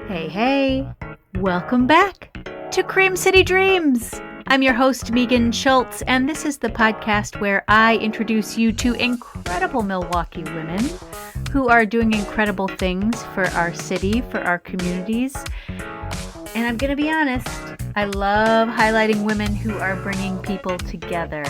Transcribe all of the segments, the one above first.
Hey, hey, welcome back to Cream City Dreams. I'm your host, Megan Schultz, and this is the podcast where I introduce you to incredible Milwaukee women who are doing incredible things for our city, for our communities. And I'm going to be honest, I love highlighting women who are bringing people together,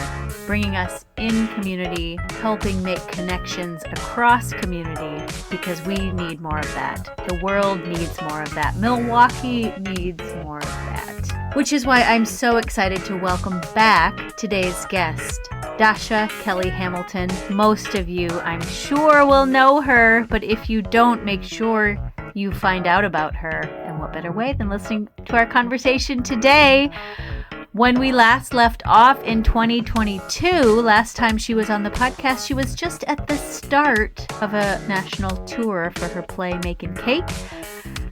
bringing us in community, helping make connections across community, because we need more of that. The world needs more of that. Milwaukee needs more of that. Which is why I'm so excited to welcome back today's guest, Dasha Kelly Hamilton. Most of you, I'm sure, will know her, but if you don't, make sure you find out about her. And what better way than listening to our conversation today? When we last left off in 2022, last time she was on the podcast, she was just at the start of a national tour for her play Makin Cake.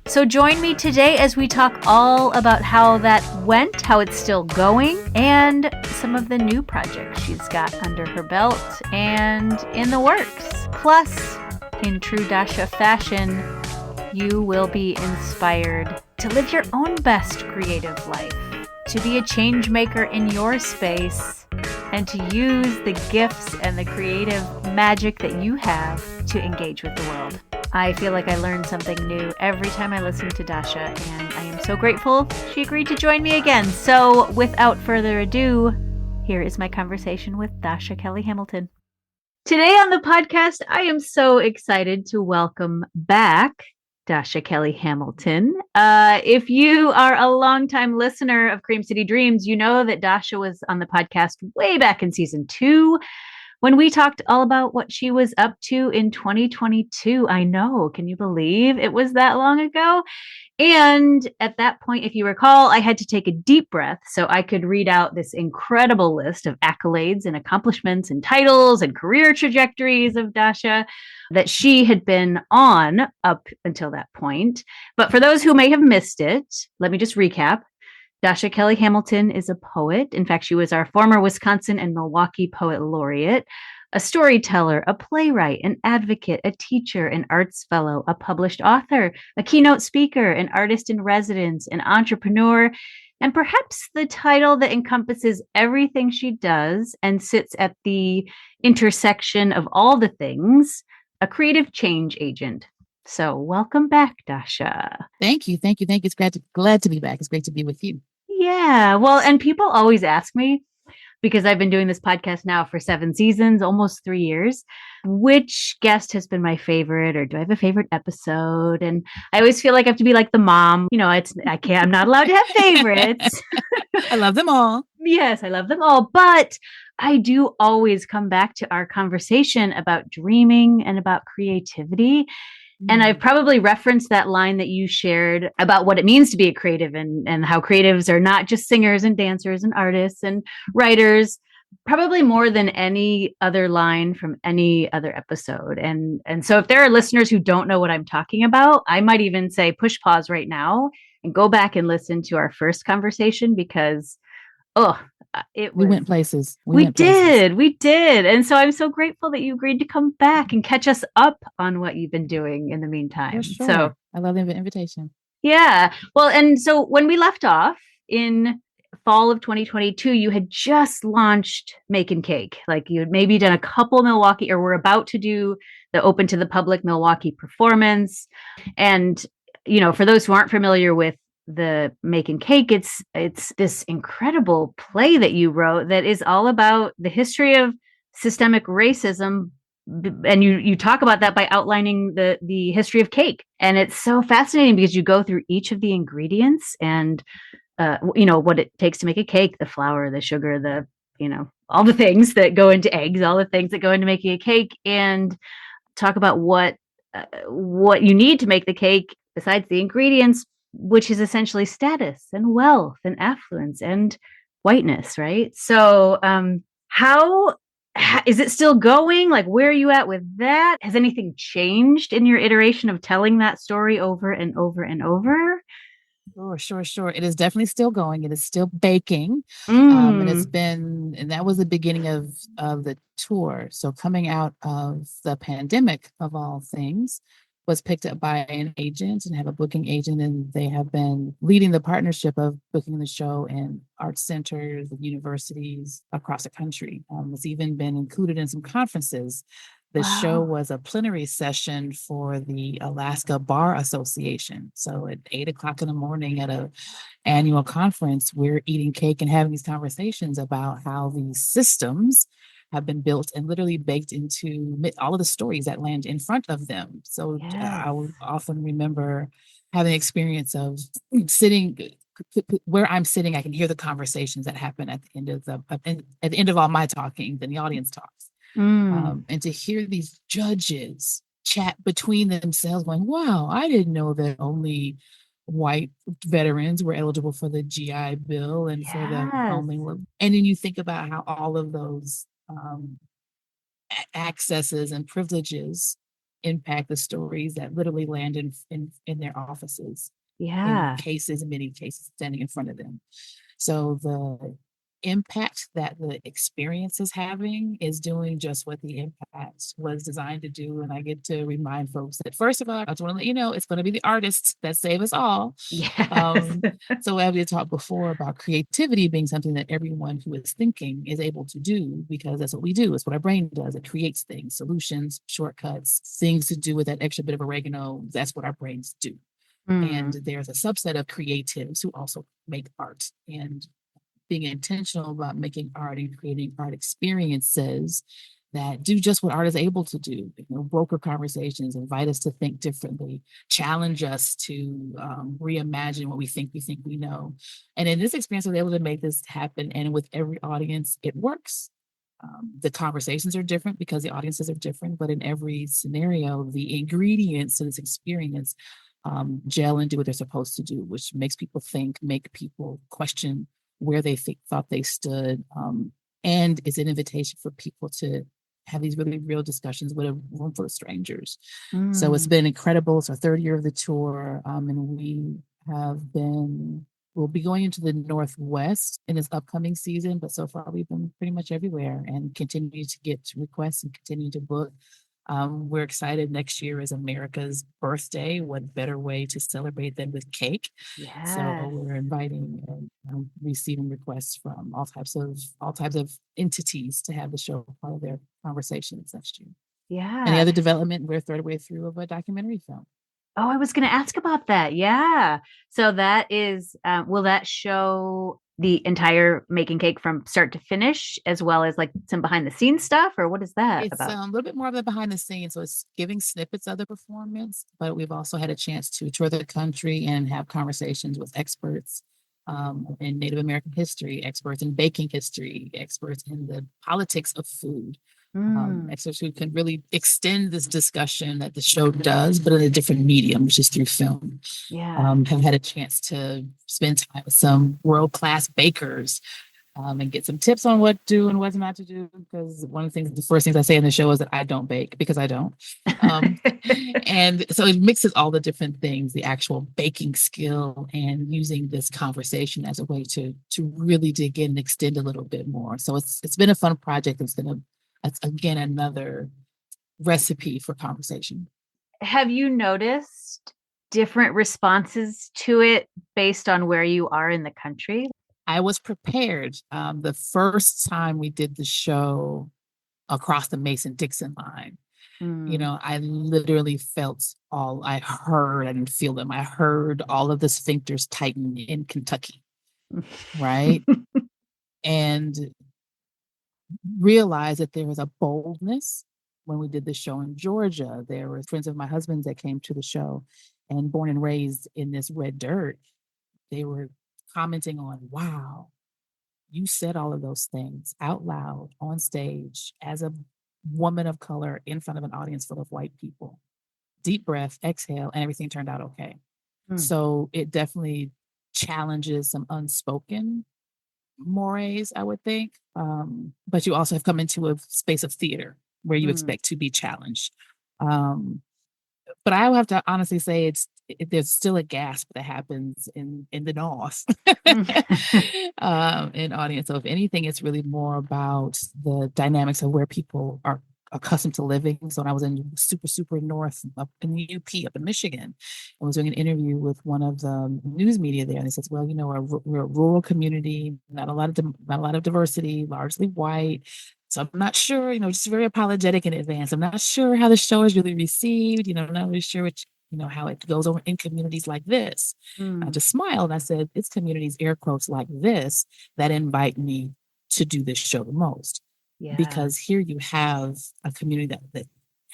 So join me today as we talk all about how that went, how it's still going, and some of the new projects she's got under her belt and in the works. Plus, in true Dasha fashion, you will be inspired to live your own best creative life, to be a change maker in your space, and to use the gifts and the creative magic that you have to engage with the world. I feel like I learn something new every time I listen to Dasha, and I am so grateful she agreed to join me again. So without further ado, here is my conversation with Dasha Kelly Hamilton. Today on the podcast, I am so excited to welcome back Dasha Kelly Hamilton. If you are a longtime listener of Cream City Dreams, you know that Dasha was on the podcast way back in season 2 when we talked all about what she was up to in 2022. I know, can you believe it was that long ago? And at that point, if you recall, I had to take a deep breath so I could read out this incredible list of accolades and accomplishments and titles and career trajectories of Dasha that she had been on up until that point. But for those who may have missed it, let me just recap. Dasha Kelly Hamilton is a poet. In fact, she was our former Wisconsin and Milwaukee Poet Laureate, a storyteller, a playwright, an advocate, a teacher, an arts fellow, a published author, a keynote speaker, an artist in residence, an entrepreneur, and perhaps the title that encompasses everything she does and sits at the intersection of all the things, a creative change agent. So welcome back, Dasha. Thank you. It's glad to be back. It's great to be with you. Yeah, well, and people always ask me, because I've been doing this podcast now for 7 seasons, almost 3 years, which guest has been my favorite, or do I have a favorite episode? And I always feel like I have to be like the mom, I'm not allowed to have favorites. I love them all. Yes, I love them all. But I do always come back to our conversation about dreaming and about creativity. And I've probably referenced that line that you shared about what it means to be a creative, and how creatives are not just singers and dancers and artists and writers, probably more than any other line from any other episode. And so if there are listeners who don't know what I'm talking about, I might even say push pause right now and go back and listen to our first conversation, because we went places. We did. And so I'm so grateful that you agreed to come back and catch us up on what you've been doing in the meantime. Sure. So I love the invitation. Yeah. Well, and so when we left off in fall of 2022, you had just launched Makin Cake. Like, you had maybe done a couple Milwaukee, or were about to do the open to the public Milwaukee performance. And, for those who aren't familiar with the Makin Cake, it's this incredible play that you wrote that is all about the history of systemic racism, and you talk about that by outlining the history of cake. And it's so fascinating because you go through each of the ingredients and what it takes to make a cake: the flour, the sugar, all the things that go into eggs, all the things that go into making a cake, and talk about what you need to make the cake besides the ingredients, which is essentially status and wealth and affluence and whiteness, right? So how is it still going? Like, where are you at with that? Has anything changed in your iteration of telling that story over and over and over? Sure. It is definitely still going. It is still baking. And that was the beginning of the tour. So coming out of the pandemic, of all things, was picked up by an agent and have a booking agent, and they have been leading the partnership of booking the show in art centers and universities across the country. It's even been included in some conferences. The show Wow. was a plenary session for the Alaska Bar Association. So at 8 o'clock in the morning at a annual conference, we're eating cake and having these conversations about how these systems have been built and literally baked into all of the stories that land in front of them. So Yes. I will often remember having the experience of sitting where I'm sitting. I can hear the conversations that happen at the end of at the end of all my talking, then the audience talks. Mm. And to hear these judges chat between themselves, going, "Wow, I didn't know that only white veterans were eligible for the GI Bill, and for the Yes. only." And then you think about how all of those accesses and privileges impact the stories that literally land in their offices, Yeah. in many cases, standing in front of them. So the impact that the experience is having is doing just what the impact was designed to do. And I get to remind folks that, first of all, I just want to let you know it's going to be the artists that save us all. Yes. Um, so as we talked before about creativity being something that everyone who is thinking is able to do, because that's what we do. It's what our brain does. It creates things, solutions, shortcuts, things to do with that extra bit of oregano. That's what our brains do. And Mm. there's a subset of creatives who also make art, and being intentional about making art and creating art experiences that do just what art is able to do. Broker conversations, invite us to think differently, challenge us to reimagine what we think we know. And in this experience, I was able to make this happen. And with every audience, it works. The conversations are different because the audiences are different, but in every scenario, the ingredients to this experience gel and do what they're supposed to do, which makes people think, make people question where they thought they stood, and it's an invitation for people to have these really real discussions with a room full of strangers. So it's Mm. been incredible. It's our third year of the tour, and we'll be going into the Northwest in this upcoming season, but so far we've been pretty much everywhere and continue to get requests and continue to book. We're excited. Next year is America's birthday. What better way to celebrate than with cake? So Yes. we're inviting and receiving requests from all types of entities to have the show part of their conversations next year. Any Yeah. other development? We're third way through of a documentary film. Oh, I was going to ask about that. Yeah. So that is, will that show the entire Making Cake from start to finish, as well as like some behind the scenes stuff, or what is that It's about? a little bit more of the behind the scenes, so it's giving snippets of the performance, but we've also had a chance to tour the country and have conversations with experts in Native American history, experts in baking history, experts in the politics of food, Mm. experts who can really extend this discussion that the show does, but in a different medium, which is through film. Yeah. Have had a chance to spend time with some world-class bakers, and get some tips on what to do and what not to do. Because one of the first things I say in the show is that I don't bake because I don't. Um, and so it mixes all the different things, the actual baking skill and using this conversation as a way to really dig in and extend a little bit more. So it's been a fun project. It's again another recipe for conversation. Have you noticed different responses to it based on where you are in the country? I was prepared. The first time we did the show across the Mason-Dixon line, Mm. I literally I heard, I didn't feel them. I heard all of the sphincters tighten in Kentucky, right? And realized that there was a boldness when we did the show in Georgia. There were friends of my husband's that came to the show, and born and raised in this red dirt. They were commenting on, wow, you said all of those things out loud on stage as a woman of color in front of an audience full of white people. Deep breath, exhale, and everything turned out okay. Mm. So it definitely challenges some unspoken mores, I would think. But you also have come into a space of theater where you Mm. expect to be challenged. Um, but I will have to honestly say there's still a gasp that happens in the north Mm. in audience. So if anything, it's really more about the dynamics of where people accustomed to living. So when I was in super north up in the UP, up in Michigan, I was doing an interview with one of the news media there, and they said, "Well, we're a rural community, not a lot of diversity, largely white. So I'm not sure, just very apologetic in advance. I'm not sure how the show is really received. Not really sure how it goes over in communities like this." I just smiled. I said, "It's communities, air quotes, like this that invite me to do this show the most." Yeah. Because here you have a community that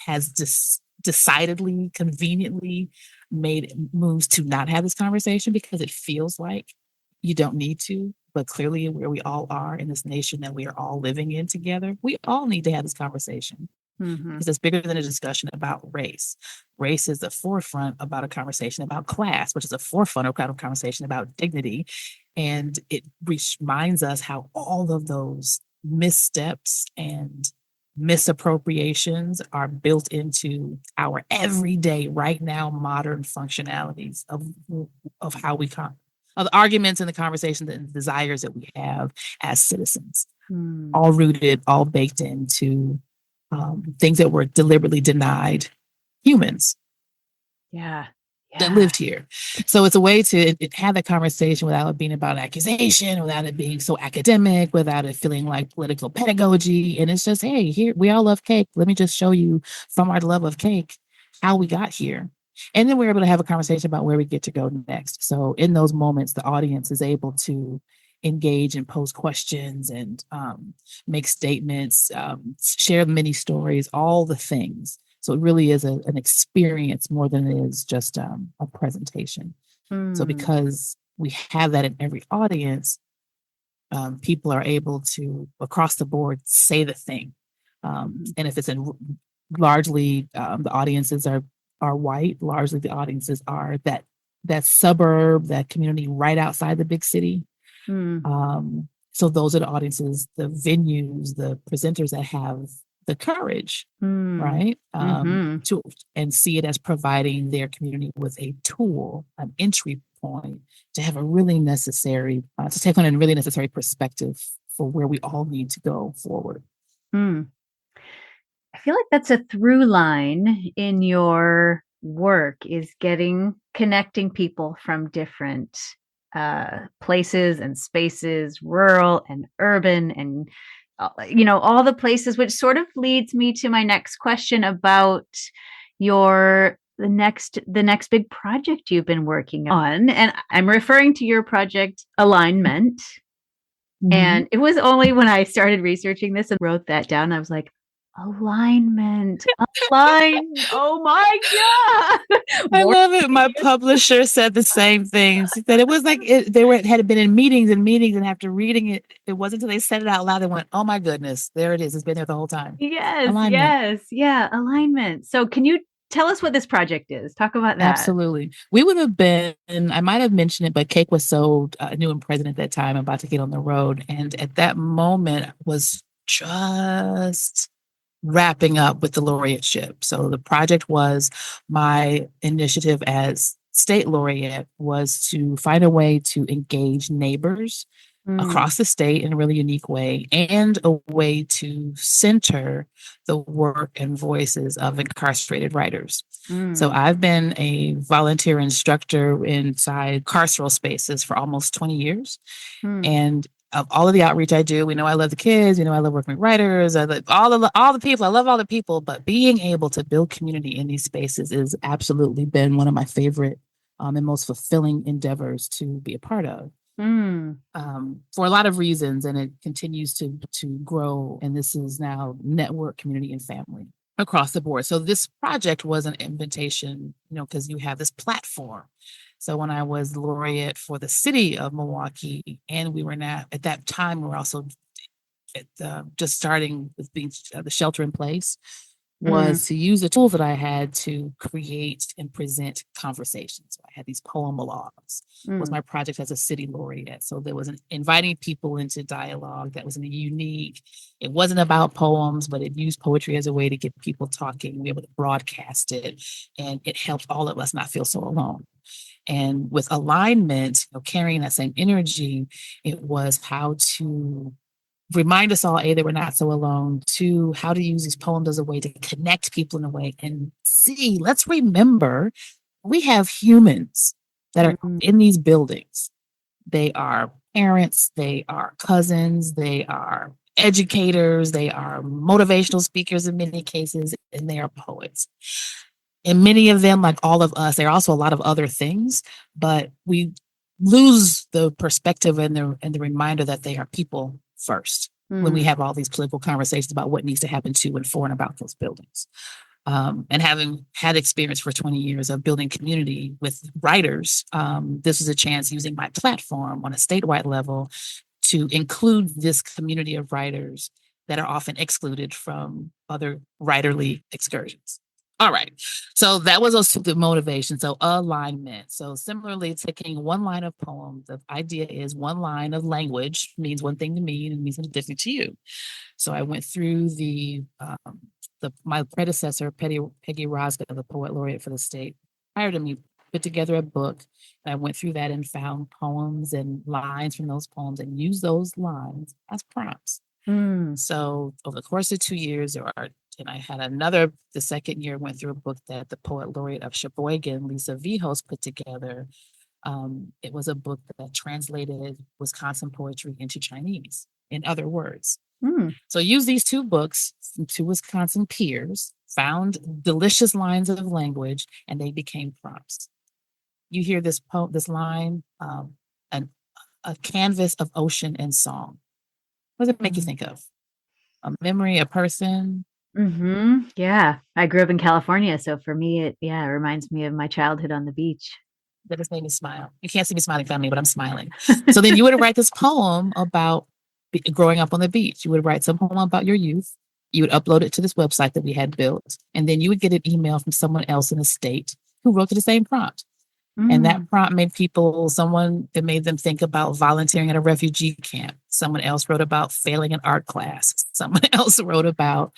has decidedly, conveniently made moves to not have this conversation because it feels like you don't need to. But clearly, where we all are in this nation that we are all living in together, we all need to have this conversation because it's bigger than a discussion about race. Race is the forefront about a conversation about class, which is a forefront of kind of conversation about dignity. And it reminds us how all of those missteps and misappropriations are built into our everyday, right now, modern functionalities of how we of the arguments and the conversations and the desires that we have as citizens, all rooted, all baked into things that were deliberately denied humans that lived here. So it's a way to have that conversation without it being about an accusation, without it being so academic, without it feeling like political pedagogy. And it's just, hey, here, we all love cake. Let me just show you from our love of cake how we got here. And then we're able to have a conversation about where we get to go next. So in those moments, the audience is able to engage and pose questions and make statements, share many stories, all the things. So it really is an experience more than it is just a presentation. So because we have that in every audience, people are able to, across the board, say the thing. And if it's largely the audiences are white, largely the audiences are that suburb, that community right outside the big city. So those are the audiences, the venues, the presenters that have the courage, right? To and see it as providing their community with a tool, an entry point to have a really necessary, to take on a really necessary perspective for where we all need to go forward. I feel like that's a through line in your work is connecting people from different places and spaces, rural and urban, and all the places, which sort of leads me to my next question about the next big project you've been working on. And I'm referring to your project Alignment. And it was only when I started researching this and wrote that down, I was like, alignment, oh my God. I love it. My publisher said the same things. He said it was like had been in meetings and after reading it, it wasn't until they said it out loud, they went, "Oh my goodness, there it is. It's been there the whole time." Yes. Yeah. Alignment. So can you tell us what this project is? Talk about that. Absolutely. We would have been, I might have mentioned it, but Cake was so new and present at that time, about to get on the road. And at that moment was just wrapping up with the laureateship. So the project was, my initiative as state laureate was to find a way to engage neighbors across the state in a really unique way, and a way to center the work and voices of incarcerated writers. So I've been a volunteer instructor inside carceral spaces for almost 20 years. And of all of the outreach I do, I love the kids, I love working with writers, I love all the people, I love all the people, but being able to build community in these spaces has absolutely been one of my favorite and most fulfilling endeavors to be a part of. For a lot of reasons, and it continues to grow. And this is now network, community, and family across the board. So this project was an invitation, because you have this platform. So when I was laureate for the city of Milwaukee, and we were now at that time, we were also just starting with being the shelter in place, was to use the tools that I had to create and present conversations. So I had these poem-a-logs. Was my project as a city laureate. So there was inviting people into dialogue that was unique. It wasn't about poems, but it used poetry as a way to get people talking, be able to broadcast it, and it helped all of us not feel so alone. And with alignment, carrying that same energy, it was how to remind us all, A, that we're not so alone. Two, how to use these poems as a way to connect people in a way. And C, let's remember we have humans that are Mm. in these buildings. They are parents, they are cousins, they are educators, they are motivational speakers in many cases, and they are poets. And many of them, like all of us, there are also a lot of other things, but we lose the perspective and the reminder that they are people first when we Mm. have all these political conversations about what needs to happen to and for and about those buildings. And having had experience for 20 years of building community with writers, this is a chance using my platform on a statewide level to include this community of writers that are often excluded from other writerly excursions. All right. So that was also the motivation. So alignment. So similarly, taking one line of poem, the idea is one line of language means one thing to me and means something different to you. So I went through my predecessor, Peggy Roscoe, the poet laureate for the state, prior to me, put together a book. And I went through that and found poems and lines from those poems and used those lines as prompts. Mm. So over the course of 2 years, and I had the second year, went through a book that the poet laureate of Sheboygan, Lisa Vihos, put together. It was a book that translated Wisconsin poetry into Chinese, in other words. Mm. So use these two books from two Wisconsin peers, found delicious lines of language, and they became prompts. You hear this line, a canvas of ocean and song. What does it make you think of? A memory, a person? Mm-hmm. Yeah. I grew up in California, so for me, it reminds me of my childhood on the beach. That just made me smile. You can't see me smiling, family, but I'm smiling. So then you would write this poem about growing up on the beach. You would write some poem about your youth. You would upload it to this website that we had built, and then you would get an email from someone else in the state who wrote to the same prompt. And that prompt made someone that made them think about volunteering at a refugee camp. Someone else wrote about failing an art class. Someone else wrote about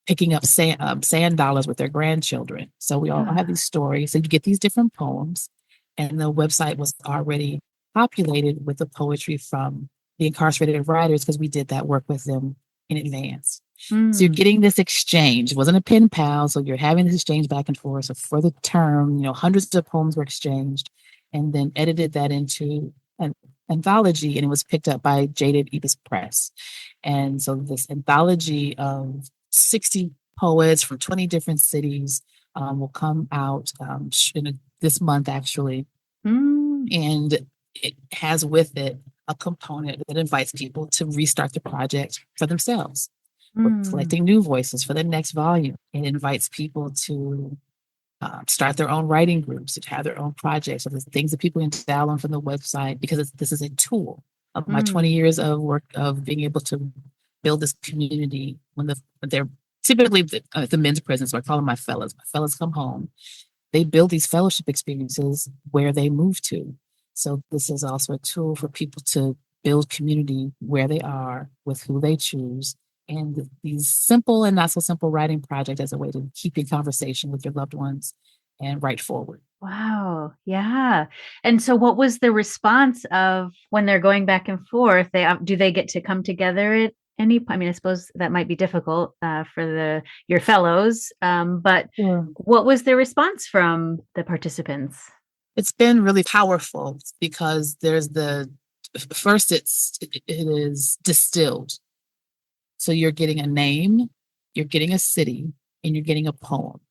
picking up sand dollars with their grandchildren. So we all have these stories. So you get these different poems, and the website was already populated with the poetry from the incarcerated writers because we did that work with them in advance. So you're getting this exchange. It wasn't a pen pal, so you're having this exchange back and forth. So for the term, hundreds of poems were exchanged, and then edited that into an anthology, and it was picked up by Jaded Ebis Press. And so this anthology of 60 poets from 20 different cities will come out this month, actually. And it has with it a component that invites people to restart the project for themselves. We're collecting new voices for the next volume. It invites people to start their own writing groups, to have their own projects. So there's things that people can download from the website because this is a tool of my 20 years of work of being able to build this community when they're typically the men's prison. So I call them my fellas. My fellas come home. They build these fellowship experiences where they move to. So this is also a tool for people to build community where they are with who they choose. And these simple and not so simple writing projects as a way to keep in conversation with your loved ones and write forward. Wow. Yeah. And so what was the response of when they're going back and forth? Do they get to come together at I suppose that might be difficult for your fellows. But what was the response from the participants? It's been really powerful because there's first it is distilled. So you're getting a name, you're getting a city, and you're getting a poem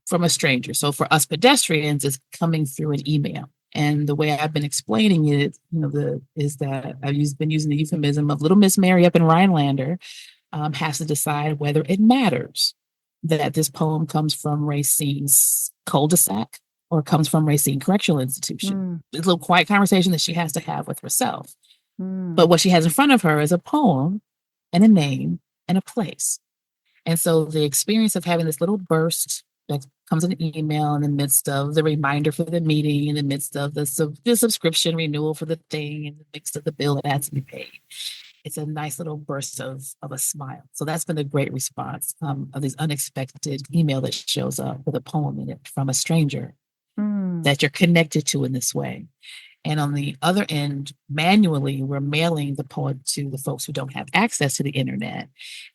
from a stranger. So for us pedestrians, it's coming through an email. And the way I've been explaining it, is that I've been using the euphemism of little Miss Mary up in Rhinelander has to decide whether it matters that this poem comes from Racine's cul-de-sac or comes from Racine Correctional Institution. It's a little quiet conversation that she has to have with herself. But what she has in front of her is a poem and a name and a place. And so the experience of having this little burst that comes in an email in the midst of the reminder for the meeting, in the midst of the subscription renewal for the thing, in the midst of the bill that has to be paid. It's a nice little burst of a smile. So that's been a great response of this unexpected email that shows up with a poem in it from a stranger that you're connected to in this way. And on the other end, manually, we're mailing the poem to the folks who don't have access to the internet.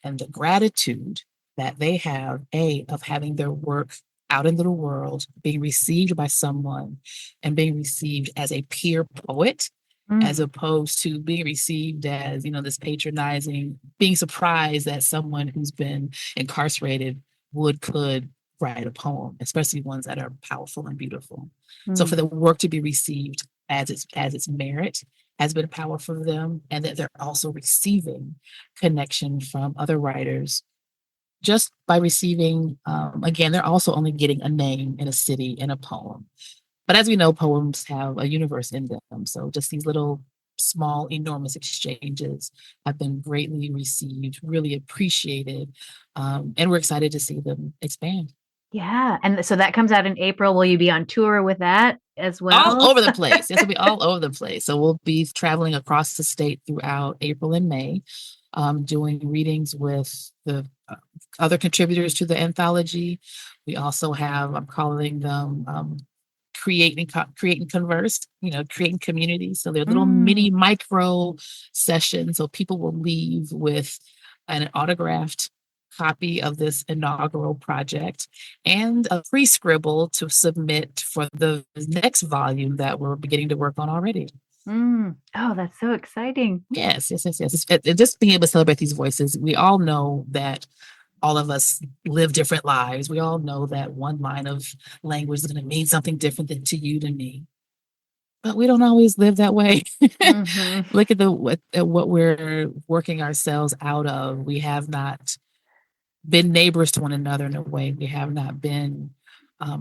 And the gratitude that they have, of having their work out into the world, being received by someone and being received as a peer poet, as opposed to being received as, this patronizing, being surprised that someone who's been incarcerated could write a poem, especially ones that are powerful and beautiful. So for the work to be received as its merit has been powerful for them, and that they're also receiving connection from other writers just by receiving, again, they're also only getting a name in a city in a poem. But as we know, poems have a universe in them. So just these little small, enormous exchanges have been greatly received, really appreciated. And we're excited to see them expand. Yeah. And so that comes out in April. Will you be on tour with that as well? All over the place. Yes, it'll be all over the place. So we'll be traveling across the state throughout April and May, doing readings with the other contributors to the anthology. We also have, I'm calling them create and converse, creating communities. So they're little mini micro sessions. So people will leave with an autographed copy of this inaugural project and a pre-scribble to submit for the next volume that we're beginning to work on already. Oh, that's so exciting. Yes. Just being able to celebrate these voices. We all know that all of us live different lives. We all know that one line of language is going to mean something different than to you, to me. But we don't always live that way. Look at what we're working ourselves out of. We have not been neighbors to one another in a way. We have not been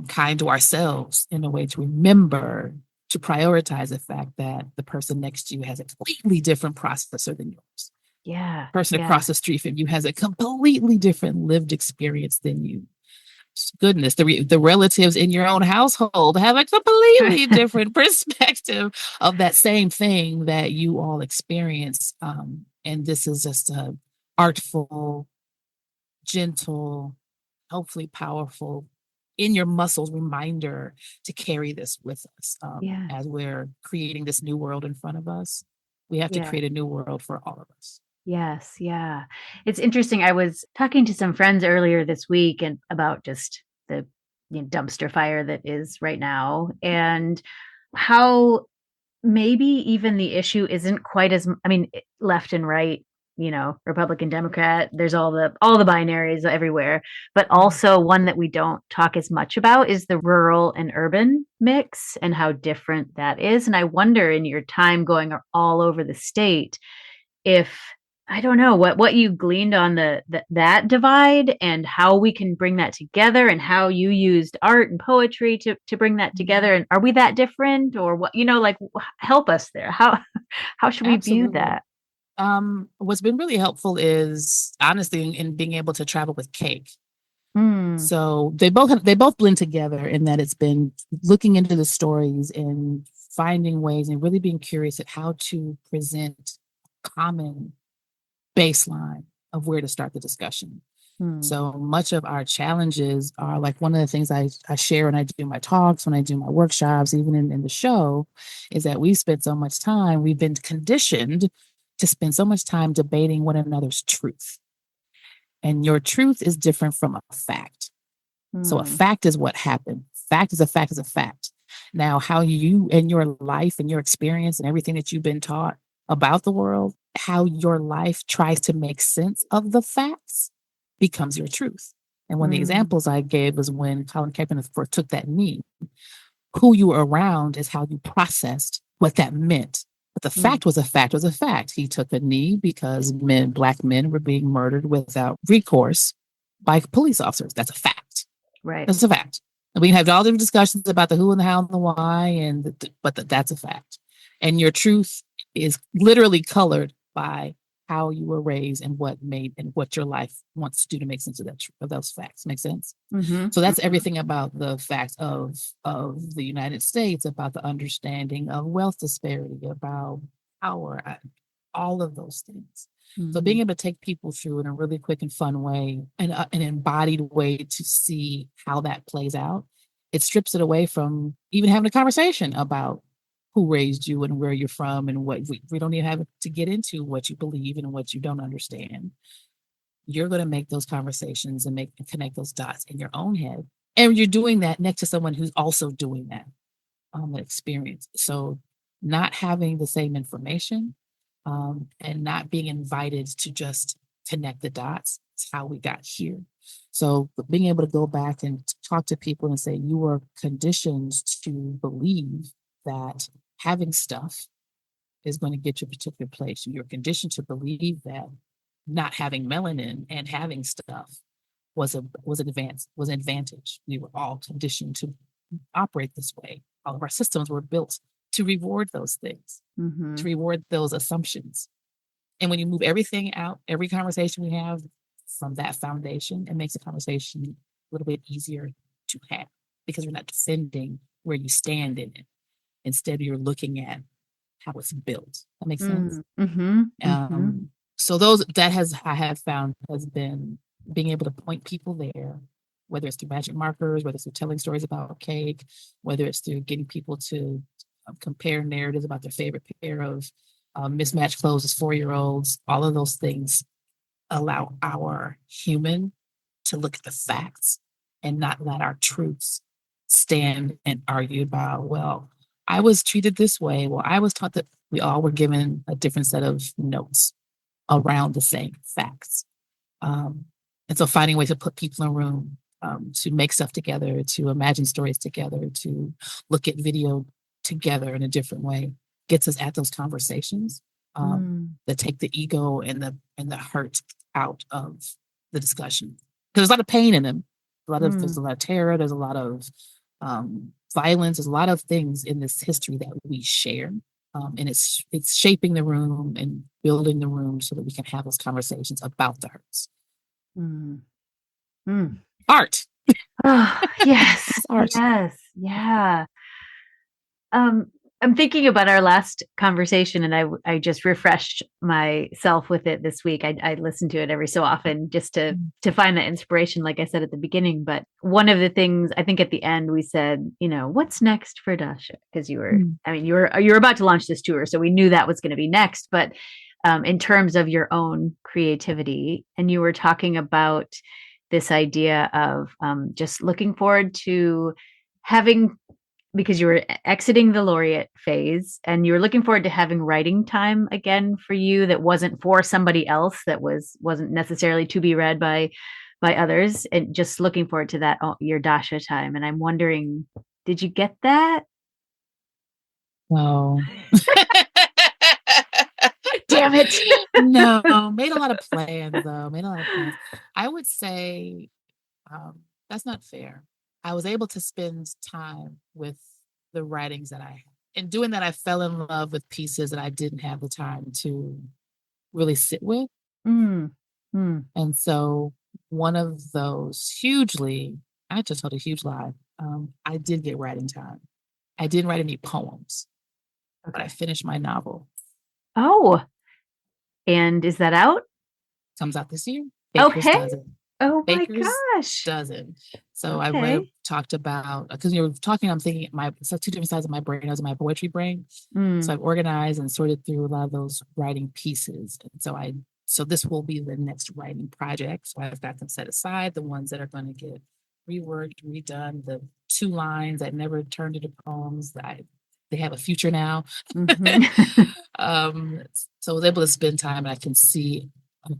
kind to ourselves in a way to remember to prioritize the fact that the person next to you has a completely different processor than yours. Yeah. Person across the street from you has a completely different lived experience than you. Goodness, the relatives in your own household have a completely different perspective of that same thing that you all experience. And this is just a artful, gentle, hopefully powerful, in your muscles reminder to carry this with us as we're creating this new world in front of us. We have to create a new world for all of us. Yes. Yeah. It's interesting. I was talking to some friends earlier this week and about just the dumpster fire that is right now, and how maybe even the issue isn't quite as, left and right, Republican, Democrat, there's all the binaries everywhere, but also one that we don't talk as much about is the rural and urban mix and how different that is. And I wonder, in your time going all over the state, if I don't know what you gleaned on that divide and how we can bring that together, and how you used art and poetry to bring that together. And are we that different, or what, help us there. How should we view that? What's been really helpful is honestly in being able to travel with Cake. So they both blend together in that it's been looking into the stories and finding ways and really being curious at how to present common baseline of where to start the discussion. So much of our challenges are like one of the things I share when I do my talks, when I do my workshops, even in the show, is that we've been conditioned to spend so much time debating one another's truth. And your truth is different from a fact. So a fact is what happened. Fact is a fact is a fact. Now, how you and your life and your experience and everything that you've been taught about the world, how your life tries to make sense of the facts becomes your truth. And one of the examples I gave was when Colin Kaepernick first took that knee. Who you were around is how you processed what that meant. But the fact was a fact was a fact. He took a knee because Black men were being murdered without recourse by police officers. That's a fact. Right. That's a fact. And we can have all the discussions about the who and the how and the why, but that's a fact. And your truth is literally colored by how you were raised and what your life wants to do to make sense of those facts. Make sense? So that's everything about the facts of the United States, about the understanding of wealth disparity, about power, all of those things. So being able to take people through in a really quick and fun way, and an embodied way to see how that plays out, it strips it away from even having a conversation about who raised you and where you're from and what we don't even have to get into what you believe and what you don't understand. You're going to make those conversations and connect those dots in your own head. And you're doing that next to someone who's also doing that experience. So not having the same information and not being invited to just connect the dots is how we got here. So being able to go back and talk to people and say, you were conditioned to believe that having stuff is going to get you a particular place. You're conditioned to believe that not having melanin and having stuff was an advantage. We were all conditioned to operate this way. All of our systems were built to reward those things, to reward those assumptions. And when you move everything out, every conversation we have from that foundation, it makes the conversation a little bit easier to have because you're not defending where you stand in it. Instead, you're looking at how it's built. That makes sense. So I have found has been being able to point people there, whether it's through magic markers, whether it's through telling stories about cake, whether it's through getting people to compare narratives about their favorite pair of mismatched clothes as 4-year-olds. All of those things allow our human to look at the facts and not let our truths stand and argue about, well, I was treated this way. Well, I was taught that we all were given a different set of notes around the same facts. And so finding ways to put people in a room, to make stuff together, to imagine stories together, to look at video together in a different way gets us at those conversations that take the ego and the hurt out of the discussion. Because there's a lot of pain in them. There's a lot of terror. There's a lot of violence. There's a lot of things in this history that we share. And it's shaping the room and building the room so that we can have those conversations about the hurts. Art. Oh, yes. Art. Yes. Yeah. I'm thinking about our last conversation, and I just refreshed myself with it this week. I listen to it every so often just to find that inspiration, like I said at the beginning. But one of the things I think at the end we said, what's next for Dasha? Because you were about to launch this tour, so we knew that was going to be next. But in terms of your own creativity, and you were talking about this idea of just looking forward to having, because you were exiting the laureate phase and you were looking forward to having writing time again for you that wasn't for somebody else, that wasn't necessarily to be read by others, and just looking forward to that, your Dasha time. And I'm wondering, did you get that? No. Damn it. No, made a lot of plans though. I would say that's not fair. I was able to spend time with the writings that I had. In doing that, I fell in love with pieces that I didn't have the time to really sit with. And so one of those I just told a huge lie. I did get writing time. I didn't write any poems, but I finished my novel. Oh, and is that out? Comes out this year. Baker's okay. Dozen. Oh Baker's my gosh. Dozen. So I talked about, because you were talking, I'm thinking it's like two different sides of my brain. I was in my poetry brain. So I've organized and sorted through a lot of those writing pieces. And so this will be the next writing project. So I've got them set aside, the ones that are going to get reworked, redone, the 2 lines that never turned into poems they have a future now. So I was able to spend time and I can see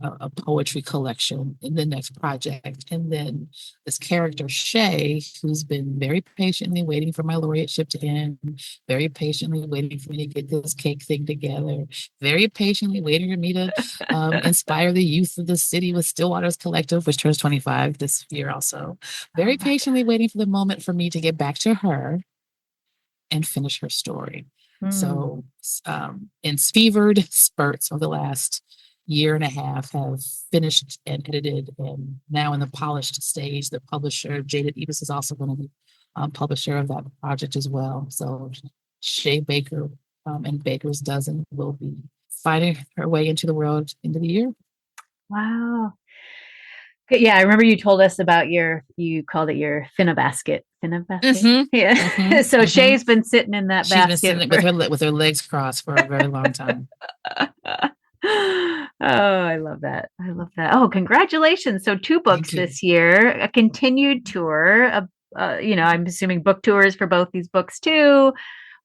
a poetry collection in the next project. And then this character, Shay, who's been very patiently waiting for my laureateship to end, very patiently waiting for me to get this cake thing together, very patiently waiting for me to inspire the youth of the city with Stillwater's Collective, which turns 25 this year also. Very patiently waiting for the moment for me to get back to her and finish her story. So in fevered spurts of the last year and a half have finished and edited, and now in the polished stage. The publisher, Jaded Ebis, is also going to be publisher of that project as well. So Shay Baker and Baker's Dozen will be finding her way into the world into the year. Wow. Yeah, I remember you told us about you called it your finna basket. Finna basket? Yeah. So Hmm. Shay's been sitting in that She's been basket sitting for. with her legs crossed for a very long time. Oh, I love that. I love that. Oh, congratulations. So two Thank books you. this year, a continued tour. I'm assuming book tours for both these books too.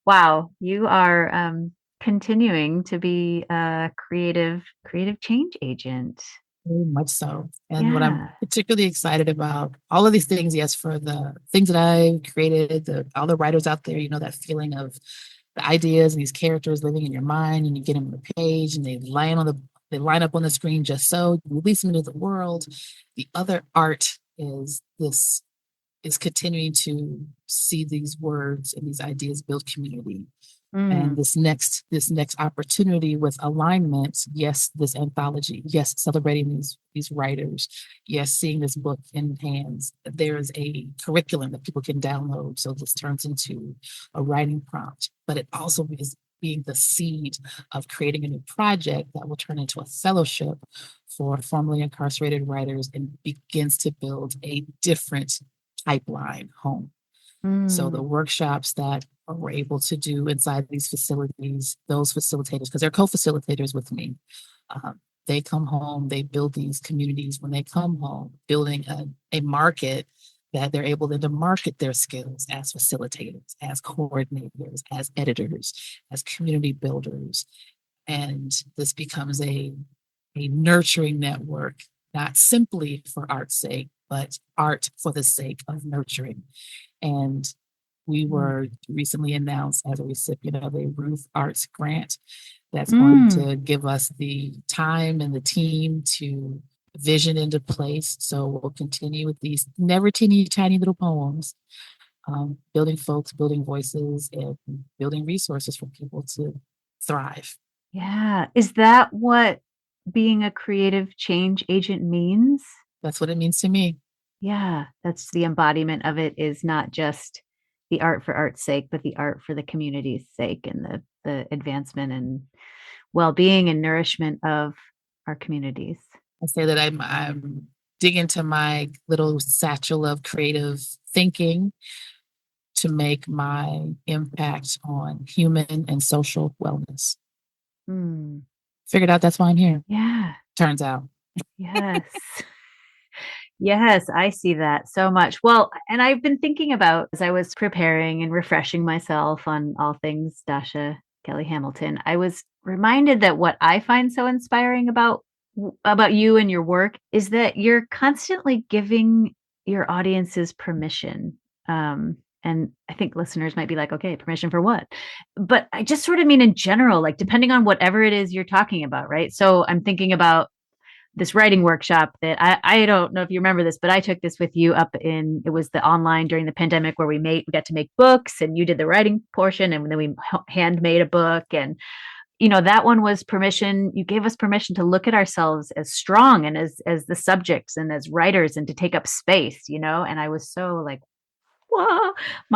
Wow, you are continuing to be a creative change agent. Very much so. And what I'm Yeah. particularly excited about, all of these things, yes, for the things that I created, all the writers out there, that feeling of the ideas and these characters living in your mind, and you get them on the page and they line up on the screen just so you release them into the world. The other art is continuing to see these words and these ideas build community. And Mm, this next opportunity with alignment, yes, this anthology, yes, celebrating these writers, yes, seeing this book in hands. There's a curriculum that people can download, so this turns into a writing prompt, but it also is being the seed of creating a new project that will turn into a fellowship for formerly incarcerated writers and begins to build a different pipeline home. So the mm. workshops that we're able to do inside these facilities, those facilitators, because they're co-facilitators with me, they come home, they build these communities when they come home, building a market that they're able then to market their skills as facilitators, as coordinators, as editors, as community builders. And this becomes a nurturing network, not simply for art's sake, but art for the sake of nurturing. And we Mm. were recently announced as a recipient of a Ruth Arts grant that's going Mm. to give us the time and the team to vision into place. So we'll continue with these never teeny tiny little poems, building folks, building voices, and building resources for people to thrive. Yeah. Is that what being a creative change agent means? That's what it means to me. Yeah, that's the embodiment of it is not just the art for art's sake, but the art for the community's sake and the advancement and well-being and nourishment of our communities. I say that I'm digging into my little satchel of creative thinking to make my impact on human and social wellness. Mm, Figured out that's why I'm here. yeah. Turns out. Yes. Yes, I see that so much. Well, and I've been thinking about as I was preparing and refreshing myself on all things Dasha Kelly Hamilton, I was reminded that what I find so inspiring about you and your work is that you're constantly giving your audiences permission. And I think listeners might be like, okay, permission for what? But I just sort of mean in general, like depending on whatever it is you're talking about, right? So I'm thinking about this writing workshop that I don't know if you remember this, but I took this with you up in, it was the online during the pandemic where we got to make books and you did the writing portion and then we handmade a book. And, that one was permission. You gave us permission to look at ourselves as strong and as the subjects and as writers and to take up space, and I was so like, whoa,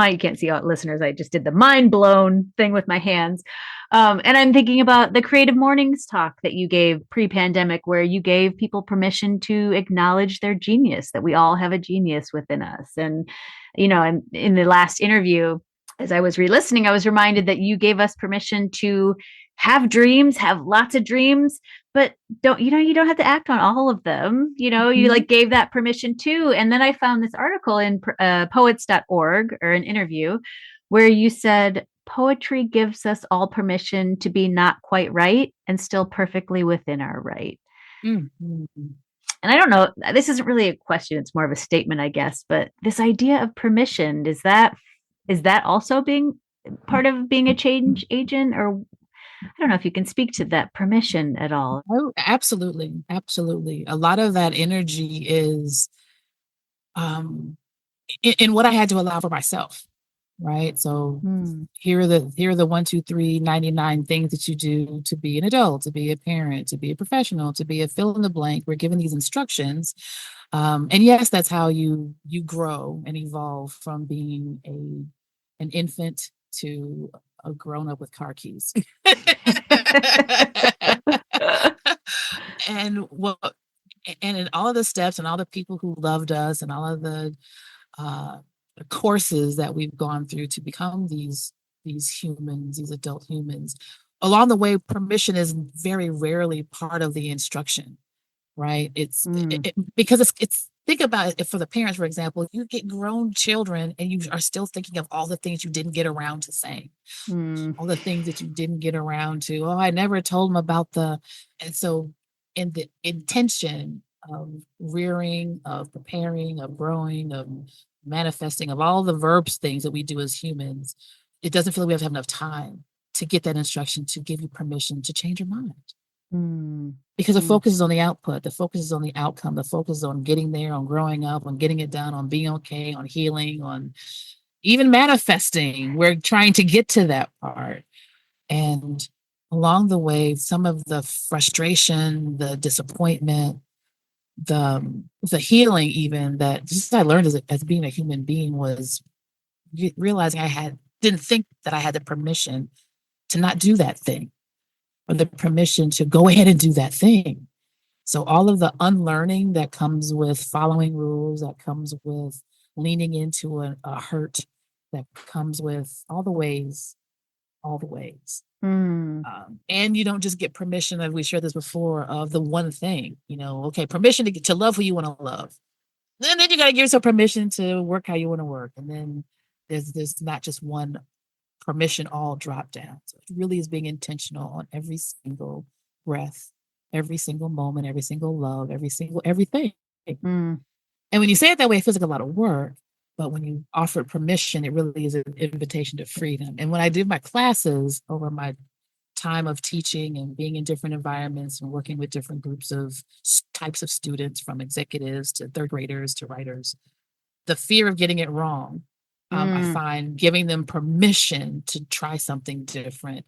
you can't see all listeners. I just did the mind blown thing with my hands. And I'm thinking about the creative mornings talk that you gave pre-pandemic, where you gave people permission to acknowledge their genius, that we all have a genius within us. And, and in the last interview, as I was re-listening, I was reminded that you gave us permission to have dreams, have lots of dreams, but you don't have to act on all of them. You Mhm. like gave that permission too. And then I found this article in poets.org or an interview where you said poetry gives us all permission to be not quite right and still perfectly within our right. Mhm. And I don't know, this isn't really a question, it's more of a statement, I guess, but this idea of permission, is that also being part of being a change agent, or I don't know if you can speak to that permission at all. Oh, absolutely. Absolutely. A lot of that energy is um, in what I had to allow for myself. Right. So Hmm. here are the 1, 2, 3, 99 things that you do to be an adult, to be a parent, to be a professional, to be a fill in the blank. We're given these instructions. And yes, that's how you grow and evolve from being an infant to a grown up with car keys. And what And in all of the steps and all the people who loved us and all of the uh, courses that we've gone through to become these humans, these adult humans, along the way, permission is very rarely part of the instruction, right? Because it's think about it for the parents, for example, you get grown children and you are still thinking of all the things you didn't get around to saying, all the things that you didn't get around to. Oh, I never told them about and so in the intention of rearing, of preparing, of growing, of manifesting, of all the verbs things that we do as humans, it doesn't feel like we have to have enough time to get that instruction to give you permission to change your mind. Because the focus is on the output, the focus is on the outcome, the focus is on getting there, on growing up, on getting it done, on being okay, on healing, on even manifesting. We're trying to get to that part. And along the way, some of the frustration, the disappointment, the healing even that just I learned as being a human being was realizing didn't think that I had the permission to not do that thing, or the permission to go ahead and do that thing. So all of the unlearning that comes with following rules, that comes with leaning into a hurt, that comes with all the ways. And you don't just get permission, as we shared this before, of the one thing, okay, permission to love who you want to love. Then you got to give yourself permission to work how you want to work. And then there's not just one permission all drop down. So it really is being intentional on every single breath, every single moment, every single love, everything. And when you say it that way, it feels like a lot of work. But when you offer permission, it really is an invitation to freedom. And when I did my classes over my time of teaching and being in different environments and working with different groups of types of students, from executives to third graders to writers, the fear of getting it wrong, I find giving them permission to try something different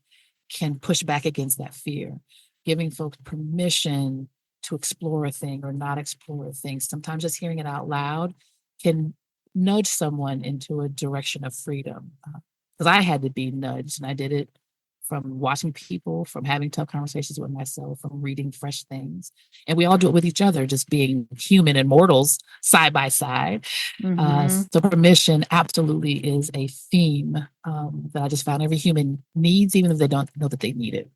can push back against that fear. Giving folks permission to explore a thing or not explore a thing. Sometimes just hearing it out loud can nudge someone into a direction of freedom. Because I had to be nudged, and I did it from watching people, from having tough conversations with myself, from reading fresh things. And we all do it with each other, just being human and mortals side by side. So permission absolutely is a theme that I just found every human needs, even if they don't know that they need it.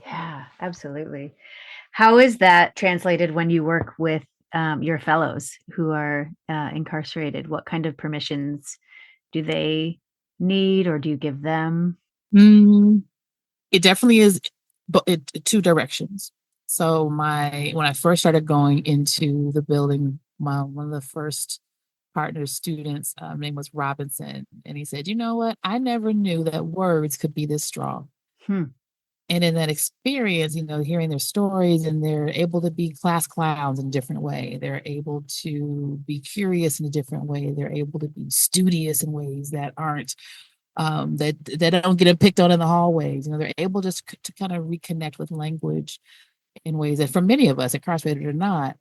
Yeah, absolutely. How is that translated when you work with your fellows who are incarcerated? What kind of permissions do they need, or do you give them? It definitely is two directions. So when I first started going into the building, one of the first partner students, name was Robinson, and he said, "You know what? I never knew that words could be this strong." And in that experience, hearing their stories, and they're able to be class clowns in a different way. They're able to be curious in a different way. They're able to be studious in ways that aren't, that don't get picked on in the hallways. They're able just to kind of reconnect with language in ways that, for many of us, incarcerated or not,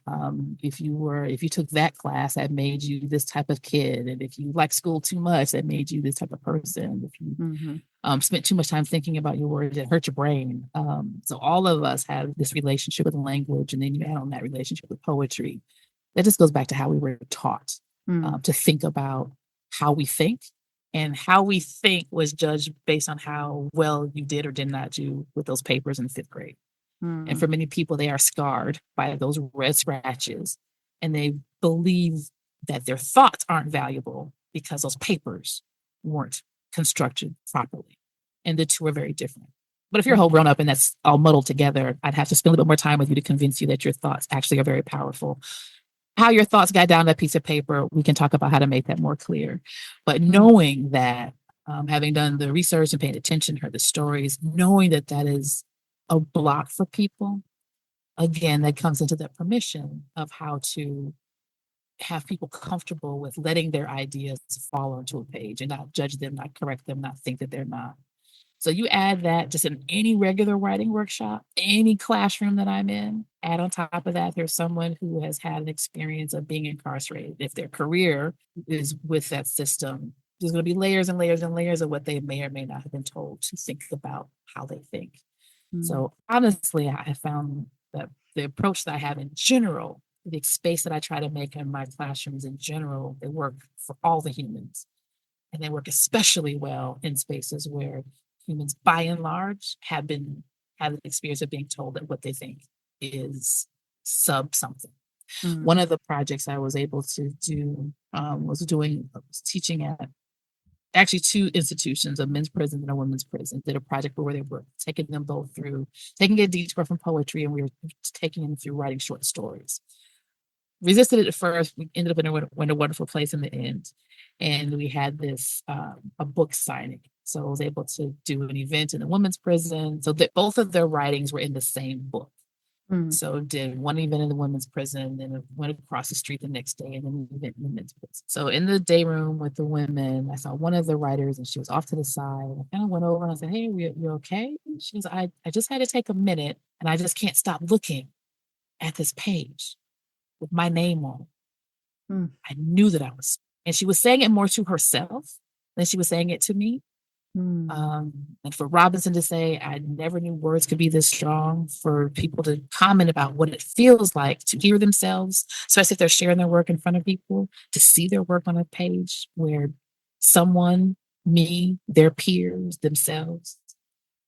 if you took that class, that made you this type of kid. And if you like school too much, that made you this type of person. If you spent too much time thinking about your words, it hurt your brain. So all of us have this relationship with language, and then you add on that relationship with poetry. That just goes back to how we were taught to think about how we think, and how we think was judged based on how well you did or did not do with those papers in fifth grade. And for many people, they are scarred by those red scratches, and they believe that their thoughts aren't valuable because those papers weren't constructed properly. And the two are very different. But if you're a whole grown up and that's all muddled together, I'd have to spend a little bit more time with you to convince you that your thoughts actually are very powerful. How your thoughts got down that piece of paper, we can talk about how to make that more clear. But knowing that, having done the research and paying attention, heard the stories, knowing that that is a block for people, again, that comes into that permission of how to have people comfortable with letting their ideas fall onto a page and not judge them, not correct them, not think that they're not. So you add that just in any regular writing workshop, any classroom that I'm in, add on top of that, there's someone who has had an experience of being incarcerated. If their career is with that system, there's going to be layers and layers and layers of what they may or may not have been told to think about how they think. So honestly, I found that the approach that I have in general, the space that I try to make in my classrooms in general, they work for all the humans. And they work especially well in spaces where humans, by and large, have an experience of being told that what they think is sub something. One of the projects I was able to do was teaching at actually two institutions, a men's prison and a women's prison. Did a project where they were taking them both through, taking a detour from poetry, and we were taking them through writing short stories. Resisted it at first. We ended up in a wonderful place in the end. And we had this, a book signing. So I was able to do an event in the women's prison. So that both of their writings were in the same book. So did one event in the women's prison, then went across the street the next day, and then an event in the men's prison. So in the day room with the women, I saw one of the writers, and she was off to the side. I kind of went over and I said, "Hey, you okay?" She was, I just had to take a minute, and I just can't stop looking at this page with my name on it. I knew that I was, and she was saying it more to herself than she was saying it to me. And for Robinson to say, "I never knew words could be this strong," for people to comment about what it feels like to hear themselves, especially if they're sharing their work in front of people, to see their work on a page where someone, me, their peers, themselves,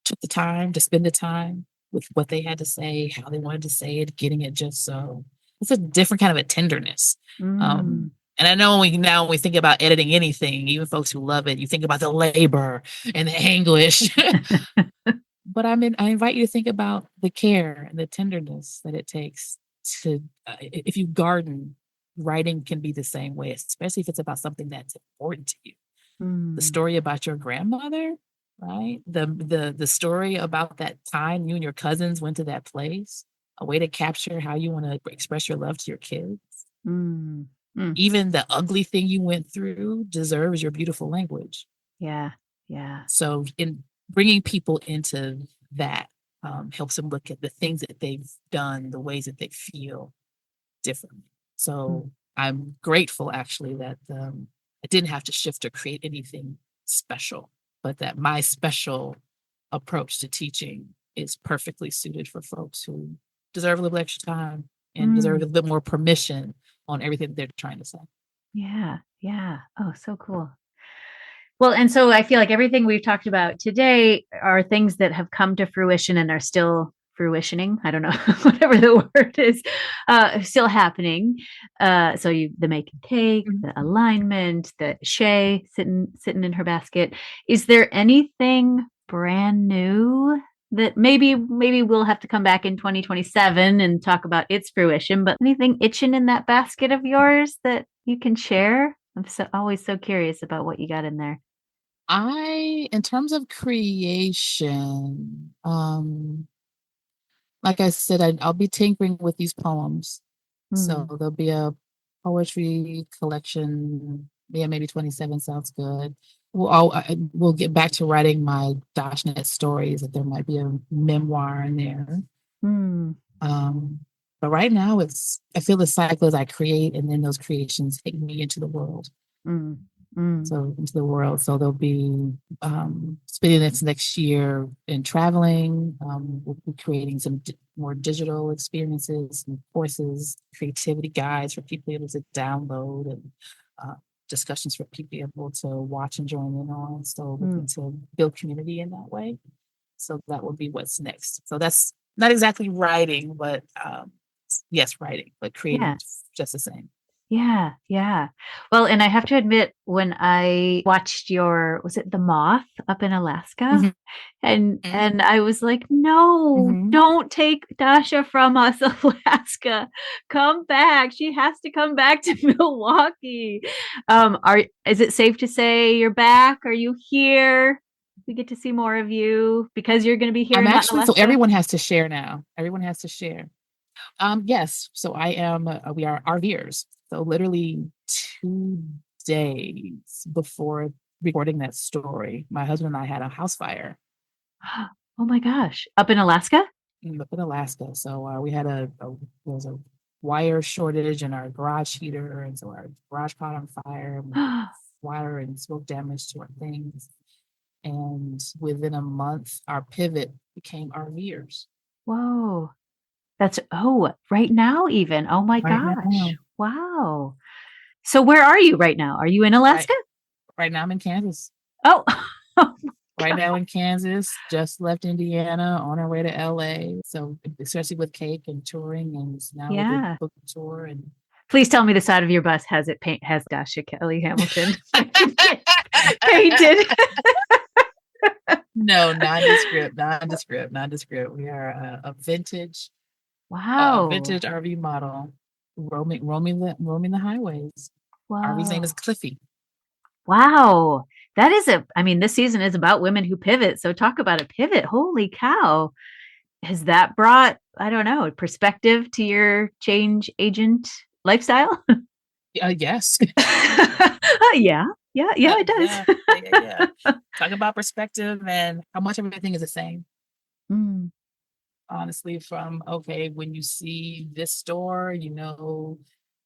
took the time to spend the time with what they had to say, how they wanted to say it, getting it just so. It's a different kind of a tenderness. And I know when we think about editing anything, even folks who love it, you think about the labor and the anguish. But I invite you to think about the care and the tenderness that it takes to, if you garden, writing can be the same way, especially if it's about something that's important to you. The story about your grandmother, right? The story about that time you and your cousins went to that place, a way to capture how you want to express your love to your kids. Even the ugly thing you went through deserves your beautiful language. Yeah. So in bringing people into that helps them look at the things that they've done, the ways that they feel differently. So I'm grateful actually that I didn't have to shift or create anything special, but that my special approach to teaching is perfectly suited for folks who deserve a little extra time and deserve a bit more permission on everything they're trying to say. Yeah. Oh, so cool. Well, and so I feel like everything we've talked about today are things that have come to fruition and are still fruitioning. I don't know, whatever the word is, still happening. So the Makin Cake, the alignment, the Shay sitting in her basket. Is there anything brand new that maybe we'll have to come back in 2027 and talk about its fruition, but anything itching in that basket of yours that you can share? I'm always so curious about what you got in there. In terms of creation, like I said, I'll be tinkering with these poems. So there'll be a poetry collection. Yeah, maybe 27 sounds good. We'll get back to writing my Dashnet stories. That there might be a memoir in there. But right now, I feel the cycle as I create, and then those creations take me into the world. So into the world. So they'll be spending this next year in traveling. We'll be creating some more digital experiences and courses, creativity guides for people able to download, and discussions for people able to watch and join in on. So looking to build community in that way. So that will be what's next. So that's not exactly writing, but yes, writing, but creating just the same. Yeah. Well, and I have to admit, when I watched was it The Moth up in Alaska? And I was like, no, don't take Dasha from us, Alaska. Come back. She has to come back to Milwaukee. Is it safe to say you're back? Are you here? We get to see more of you because you're going to be here. I'm actually, so everyone has to share now. Everyone has to share. Yes. So we are RVers. So literally 2 days before recording that story, my husband and I had a house fire. Oh my gosh. Up in Alaska? Up in Alaska. So we had there was a wire shortage in our garage heater. And so our garage caught on fire, water and smoke damage to our things. And within a month, our pivot became RVers. Whoa. Right now even. Oh my right gosh. now. Wow. So where are you right now? Are you in Right, Alaska? right now I'm in Kansas. Oh, oh my Right God. now in Kansas, just left Indiana on our way to LA. So especially with Cake and touring, and now we did Yeah. book tour and Please tell me the side of your bus has Dasha Kelly Hamilton painted. no, nondescript. We are a Wow. vintage RV model roaming the highways. RV's name is Whoa. Cliffy. Wow. I mean, this season is about women who pivot. So talk about a pivot. Holy cow. Has that brought, I don't know, perspective to your change agent lifestyle? Yes. Yeah. Yeah. Yeah, it Yeah, does. yeah. Talk about perspective and how much everything is the same. Mm, Honestly, from okay, when you see this store,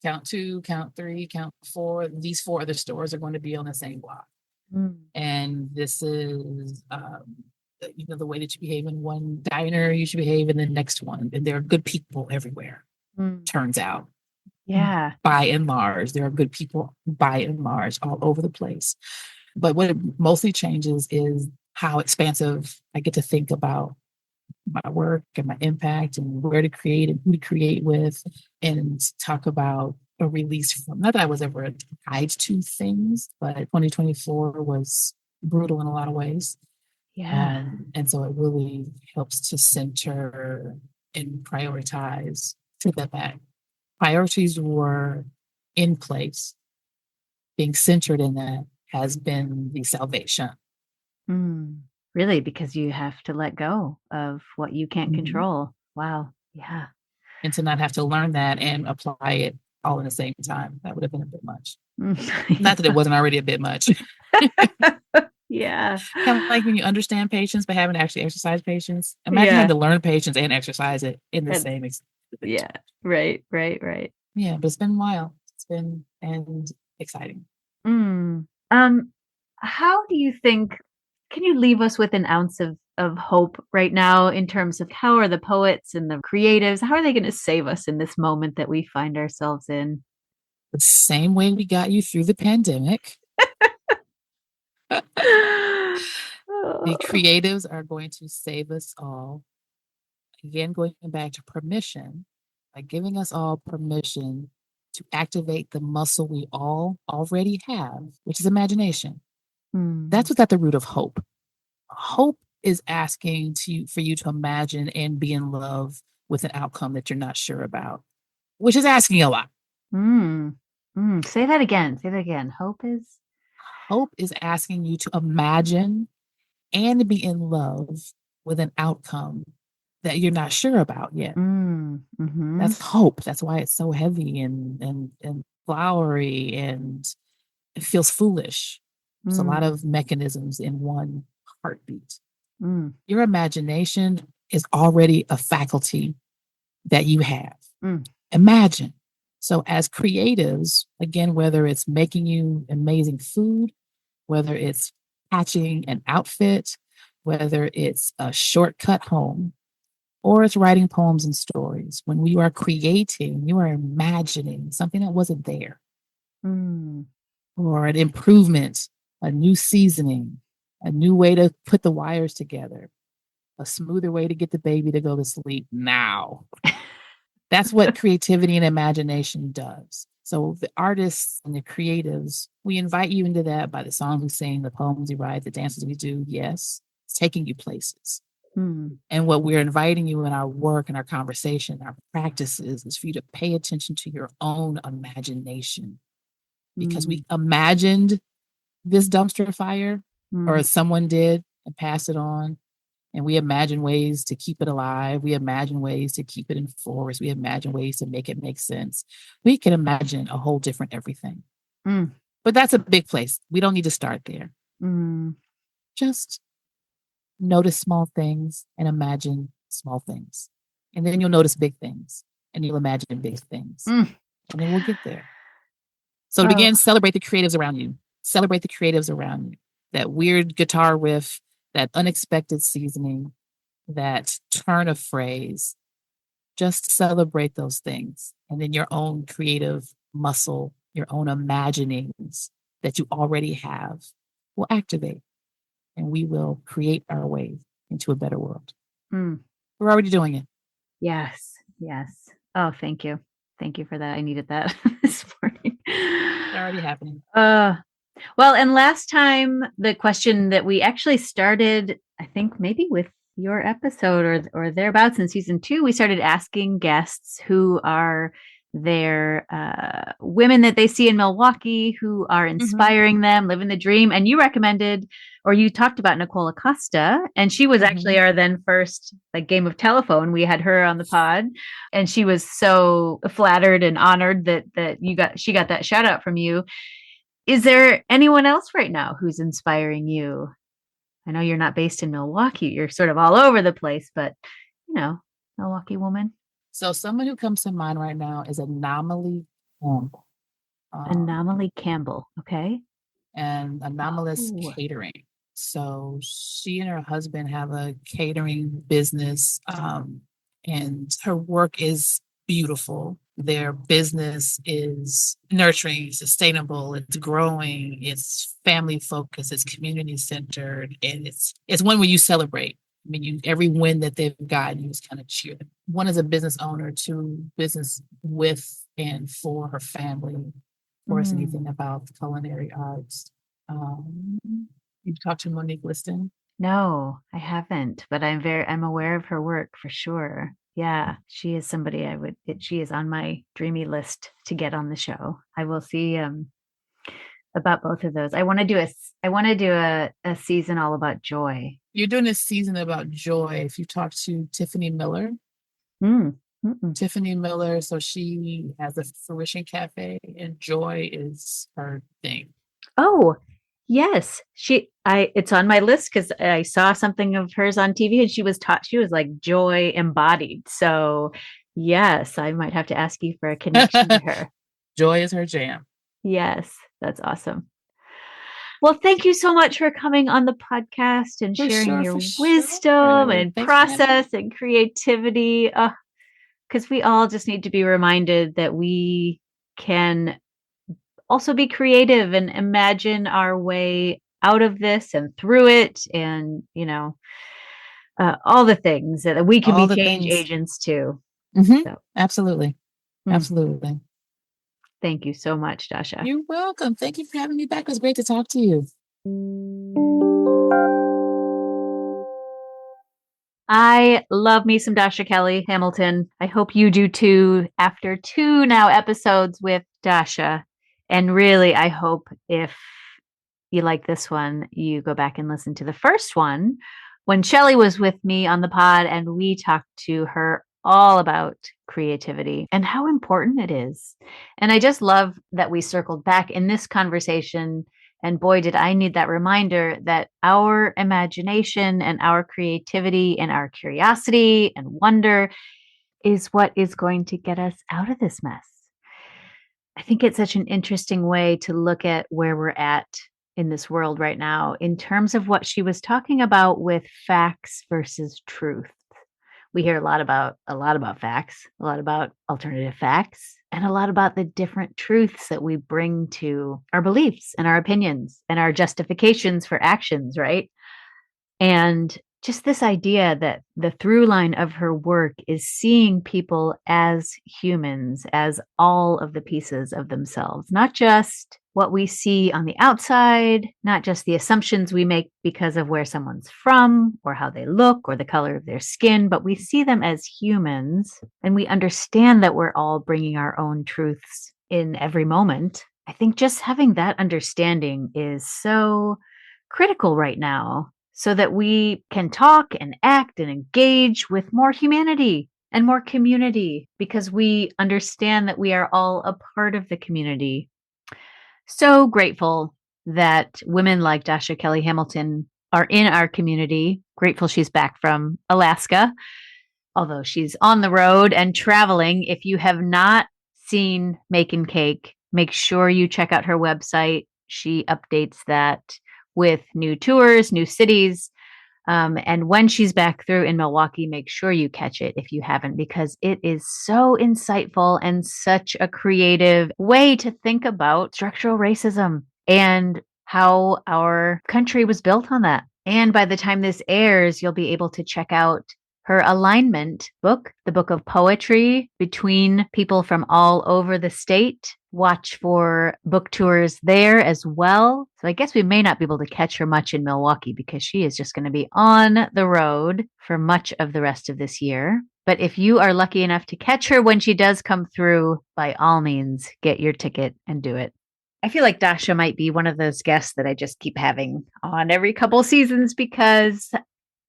count 2, count 3, count 4, these 4 other stores are going to be on the same block. mm, And this is the way that you behave in one diner, you should behave in the next one. And there are good people everywhere, mm. turns out. Yeah. By and large, there are good people by and large all over the place. But what it mostly changes is how expansive I get to think about my work and my impact and where to create and who to create with, and talk about a release from, not that I was ever tied to things, but 2024 was brutal in a lot of ways. Yeah. And so it really helps to center and prioritize to the back. Priorities were in place. Being centered in that has been the salvation. Mm. Really, because you have to let go of what you can't Mhm. control. Wow. Yeah. And to not have to learn that and apply it all in the same time. That would have been a bit much. Not that it wasn't already a bit much. Yeah. Kind of like when you understand patience, but haven't actually exercised patience. Imagine having Yeah. to learn patience and exercise it in the And same. yeah. Right. Right. Right. Yeah, but it's been wild. It's been and exciting. Mm. How do you think, can you leave us with an ounce of hope right now in terms of how are the poets and the creatives, how are they going to save us in this moment that we find ourselves in? The same way we got you through the pandemic, the Oh. creatives are going to save us all. Again, going back to permission, by giving us all permission to activate the muscle we all already have, which is imagination. That's Mm. what's at the root of hope. Hope is asking for you to imagine and be in love with an outcome that you're not sure about, which is asking a lot. Mm. Mm. Say that again. Say that again. Hope is. Hope is asking you to imagine and be in love with an outcome that you're not sure about yet. Mm. Mm-hmm. That's hope. That's why it's so heavy and flowery, and it feels foolish. There's a lot Mm. of mechanisms in one heartbeat. Mm. Your imagination is already a faculty that you have. Mm. Imagine. So, as creatives, again, whether it's making you amazing food, whether it's patching an outfit, whether it's a shortcut home, or it's writing poems and stories, when you are creating, you are imagining something that wasn't there, Mm. or an improvement, a new seasoning, a new way to put the wires together, a smoother way to get the baby to go to sleep now. That's what creativity and imagination does. So the artists and the creatives, we invite you into that by the songs we sing, the poems we write, the dances we do. Yes, it's taking you places. Mm. And what we're inviting you in our work and our conversation, our practices, is for you to pay attention to your own imagination. Because Mm. we imagined this dumpster fire, or Mm. someone did and passed it on. And we imagine ways to keep it alive. We imagine ways to keep it in force. We imagine ways to make it make sense. We can imagine a whole different everything. Mm. But that's a big place. We don't need to start there. Mm. Just notice small things and imagine small things. And then you'll notice big things and you'll imagine big things. Mm. And then we'll get there. So Oh. again, celebrate the creatives around you. Celebrate the creatives around you. That weird guitar riff, that unexpected seasoning, that turn of phrase. Just celebrate those things. And then your own creative muscle, your own imaginings that you already have will activate. And we will create our way into a better world. Mm. We're already doing it. Yes. Yes. Oh, thank you. Thank you for that. I needed that this morning. It's already happening. Well, and last time the question that we actually started, I think maybe with your episode or thereabouts in season 2, we started asking guests who are their women that they see in Milwaukee who are inspiring them, living the dream. And you recommended, or you talked about Nicole Acosta, and she was actually our then first like game of telephone. We had her on the pod, and she was so flattered and honored that she got that shout out from you. Is there anyone else right now who's inspiring you? I know you're not based in Milwaukee. You're sort of all over the place, but Milwaukee woman. So someone who comes to mind right now is Anomaly Campbell. Anomaly Campbell. Okay. And Anomalous Catering. So she and her husband have a catering business, and her work is beautiful. Their business is nurturing, sustainable, it's growing, it's family focused, it's community centered, and it's one where you celebrate. I mean, every win that they've gotten, you just kind of cheer them. One is a business owner, two business with and for her family. Of course, anything about culinary arts. You've talked to Monique Liston? No, I haven't, but I'm aware of her work for sure. Yeah, she is somebody she is on my dreamy list to get on the show. I will see about both of those. I want to do a season all about joy. You're doing a season about joy. If you talk to Tiffany Miller, Tiffany Miller, so she has a Fruition Cafe, and joy is her thing. Oh, yes. It's on my list because I saw something of hers on TV, and she was like joy embodied. So yes, I might have to ask you for a connection to her. Joy is her jam. Yes, that's awesome. Well, thank you so much for coming on the podcast and sharing your wisdom and process and creativity. Because we all just need to be reminded that we can also be creative and imagine our way out of this and through it, and all the things that we can be change agents too. So. Absolutely. Absolutely. Thank you so much, Dasha. You're welcome. Thank you for having me back. It was great to talk to you. I love me some Dasha Kelly Hamilton. I hope you do too, after 2 now episodes with Dasha. And really, I hope if you like this one, you go back and listen to the first one when Shelley was with me on the pod, and we talked to her all about creativity and how important it is. And I just love that we circled back in this conversation. And boy, did I need that reminder that our imagination and our creativity and our curiosity and wonder is what is going to get us out of this mess. I think it's such an interesting way to look at where we're at in this world right now in terms of what she was talking about with facts versus truth. We hear a lot about facts, a lot about alternative facts, and a lot about the different truths that we bring to our beliefs and our opinions and our justifications for actions, right? And just this idea that the through line of her work is seeing people as humans, as all of the pieces of themselves, not just what we see on the outside, not just the assumptions we make because of where someone's from or how they look or the color of their skin, but we see them as humans, and we understand that we're all bringing our own truths in every moment. I think just having that understanding is so critical right now, so that we can talk and act and engage with more humanity and more community, because we understand that we are all a part of the community. So grateful that women like Dasha Kelly Hamilton are in our community. Grateful she's back from Alaska, although she's on the road and traveling. If you have not seen Makin Cake, make sure you check out her website. She updates that with new tours, new cities. And when she's back through in Milwaukee, make sure you catch it if you haven't, because it is so insightful and such a creative way to think about structural racism and how our country was built on that. And by the time this airs, you'll be able to check out her alignment book, the book of poetry between people from all over the state. Watch for book tours there as well. So I guess we may not be able to catch her much in Milwaukee because she is just going to be on the road for much of the rest of this year. But if you are lucky enough to catch her when she does come through, by all means, get your ticket and do it. I feel like Dasha might be one of those guests that I just keep having on every couple seasons because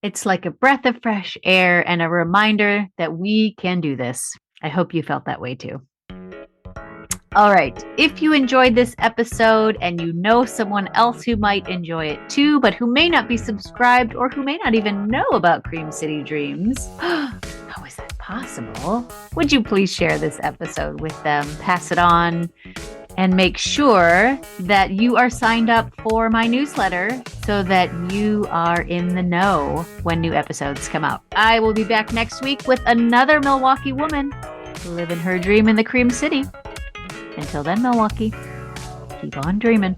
it's like a breath of fresh air and a reminder that we can do this. I hope you felt that way too. All right. If you enjoyed this episode and you know someone else who might enjoy it too, but who may not be subscribed or who may not even know about Cream City Dreams, how is that possible? Would you please share this episode with them, pass it on, and make sure that you are signed up for my newsletter so that you are in the know when new episodes come out. I will be back next week with another Milwaukee woman living her dream in the Cream City. Until then, Milwaukee, keep on dreaming.